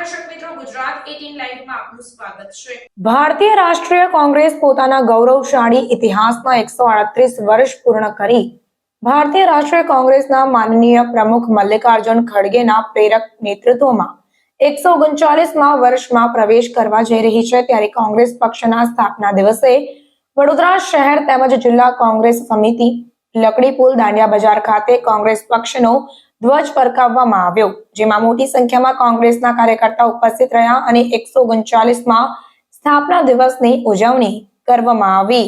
દર્શક મિત્રો, ગુજરાત 18 લાઈવમાં આપનું સ્વાગત છે। ભારતીય રાષ્ટ્રીય કોંગ્રેસ પોતાના ગૌરવશાળી ઇતિહાસના 138 વર્ષ પૂર્ણ કરી ભારતીય રાષ્ટ્રીય કોંગ્રેસના માનનીય પ્રમુખ મલ્લિકાર્જુન ખડગેના પ્રેરક નેતૃત્વમાં 139મા વર્ષમાં પ્રવેશ કરવા જઈ રહી છે। ત્યારે કોંગ્રેસ પક્ષના સ્થાપના દિવસે વડોદરા શહેર તેમજ જિલ્લા કોંગ્રેસ સમિતિ લકડી પુલ દાંડિયા બજાર ખાતે કોંગ્રેસ પક્ષનો ધ્વજ ફરકાવવામાં આવ્યો, જેમાં મોટી સંખ્યામાં કોંગ્રેસના કાર્યકર્તાઓ ઉપસ્થિત રહ્યા અને 139મા સ્થાપના દિવસની ઉજવણી કરવામાં આવી।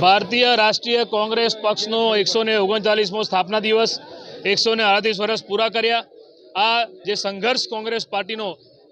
ભારતીય રાષ્ટ્રીય કોંગ્રેસ પક્ષનો 139મો સ્થાપના દિવસ 138 વર્ષ પૂરા કર્યા। આ જે સંઘર્ષ કોંગ્રેસ પાર્ટીનો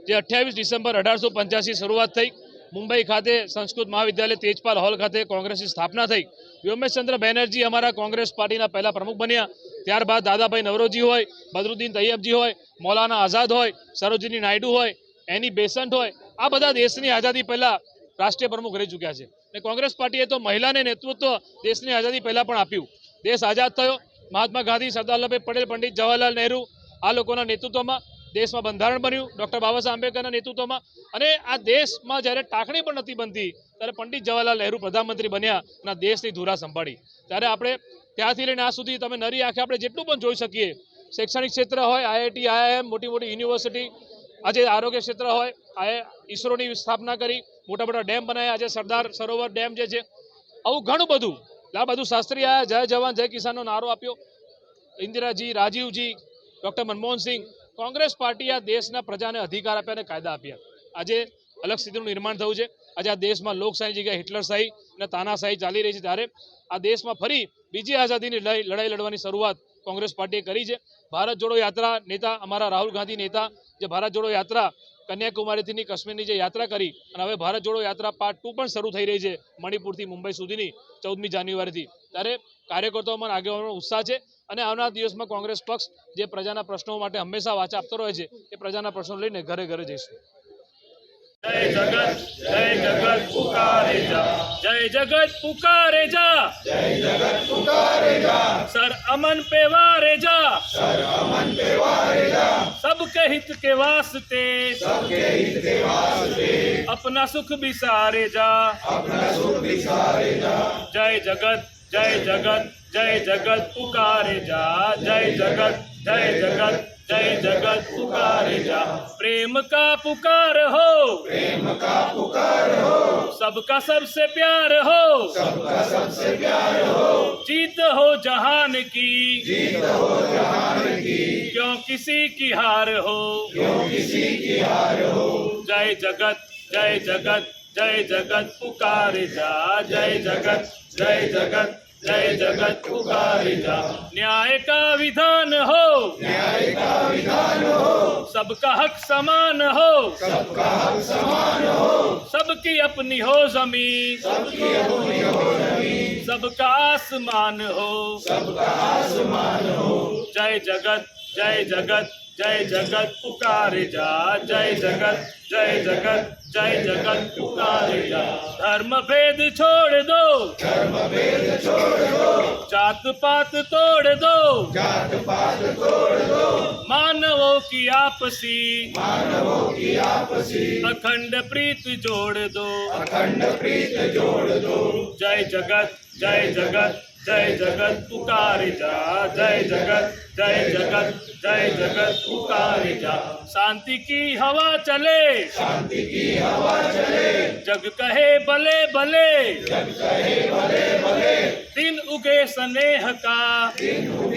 જે 28 ડિસેમ્બર 1885 શરૂઆત થઈ, મુંબઈ ખાતે સંસ્કૃત મહાવિદ્યાલય તેજપાલ હોલ ખાતે કોંગ્રેસની સ્થાપના થઈ। વ્યોમેશચંદ્ર બેનર્જી અમારા કોંગ્રેસ પાર્ટીના પહેલા પ્રમુખ બન્યા। ત્યારબાદ દાદાભાઈ નવરોજી હોય, બદરુદ્દીન તૈયબજી હોય, મૌલાના આઝાદ હોય, સરોજિની નાયડુ હોય, એની બેસન્ટ હોય, આ બધા દેશની આઝાદી પહેલા રાષ્ટ્રીય પ્રમુખ રહી ચૂક્યા છે। અને કોંગ્રેસ પાર્ટીએ તો મહિલાને નેતૃત્વ દેશની આઝાદી પહેલા પણ આપ્યું। દેશ આઝાદ થયો, મહાત્મા ગાંધી, સરદાર વલ્લભભાઈ પટેલ, પંડિત જવાહરલાલ નહેરુ આ લોકોના નેતૃત્વમાં દેશમાં બંધારણ બન્યું, ડૉક્ટર બાબા સાહેબ આંબેડકરના નેતૃત્વમાં। અને આ દેશમાં જ્યારે ટાંકણી પણ નથી બનતી ત્યારે પંડિત જવાહરલાલ નહેરુ પ્રધાનમંત્રી બન્યા અને દેશની ધુરા સંભાળી। ત્યારે આપણે ત્યાંથી લઈને આ સુધી તમે નરી આંખે આપણે જેટલું પણ જોઈ શકીએ, શૈક્ષણિક ક્ષેત્ર હોય, આઈઆઈટી, આઈઆઈએમ, મોટી મોટી યુનિવર્સિટી, આજે આરોગ્ય ક્ષેત્ર હોય, ઈસરોની સ્થાપના કરી, મોટા મોટા ડેમ બનાવ્યા, આજે સરદાર સરોવર ડેમ જે છે, આવું ઘણું બધું। લાલ બહાદુર શાસ્ત્રી આયા, જય જવાન જય કિસાનનો નારો આપ્યો, ઇન્દિરાજી, રાજીવજી, ડૉક્ટર મનમોહનસિંહ। કોંગ્રેસ પાર્ટી આ દેશના પ્રજાને અધિકાર આપ્યા અને કાયદા આપ્યા। આજે અલગ સ્થિતિનું નિર્માણ થયું છે। આજે આ દેશમાં લોકશાહી જગ્યાએ હિટલરશાહી અને તાનાશાહી ચાલી રહી છે, ત્યારે આ દેશમાં ફરી બીજી આઝાદીની લડાઈ લડવાની શરૂઆત કોંગ્રેસ પાર્ટીએ કરી છે। ભારત જોડો યાત્રા નેતા અમારા રાહુલ ગાંધી નેતા, જે ભારત જોડો યાત્રા કન્યાકુમારીથી કાશ્મીરની જે યાત્રા કરી અને હવે ભારત જોડો યાત્રા પાર્ટ 2 પણ શરૂ થઈ રહી છે મણિપુરથી મુંબઈ સુધીની 14મી જાન્યુઆરીથી। ત્યારે કાર્યકર્તાઓમાં આગેવાનોનો ઉત્સાહ છે અને આવનારા દિવસમાં કોંગ્રેસ પક્ષ જે પ્રજાના પ્રશ્નો માટે હંમેશા વાચા આપતો રહે છે, એ પ્રજાના પ્રશ્નો લઈને ઘરે ઘરે જઈશું। જય જગત પુકારે જા, જય જગત પુકારે જા, જય જગત પુકારે જા, સર અમન पे वारे जा, सर अमन पे वारे जा, सबके हित के वास्ते, सबके हित के वास्ते, अपना सुख बिसारे जा, अपना सुख बिसारे जा, जय जगत जय जगत जय जगत पुकारे जा, जय जगत जय जगत जय जगत पुकारे जा। प्रेम का पुकार हो, प्रेम का पुकार हो, सबका सबसे प्यार हो, सबका सबसे प्यार हो, जीत हो जहान की, जीत हो जहान की, क्यों किसी की हार हो, क्यों किसी की हार हो, जय जगत जय जगत जय जगत पुकारे जा, जय जगत जय जगत जय जगत पुकारे जा। न्याय का विधान हो, न्याय का विधान हो, सबका हक समान हो, सबका हक समान हो, सबकी अपनी हो जमीन, सबकी अपनी हो जमीन, सबका आसमान हो, सबका आसमान हो, जय जगत जय जगत जय जगत पुकारे जा, जय जगत जय जगत जय जगत पुकारे जा। धर्म भेद छोड़ दो, धर्म भेद छोड़ दो, जात पात तोड़ दो, जात पात तोड़ दो, मानवों की आपसी, मानवों की आपसी, अखंड प्रीत जोड़ दो, अखंड प्रीत जोड़ दो, जय जगत जय जगत जय जगत पुकारे जा, जय जगत जय जगत जय जगत पुकारे जा। शांति की हवा चले, शांति की हवा चले, जग कहे भले भले, जग कहे भले भले, दिन उगे स्नेह का, दिन उगे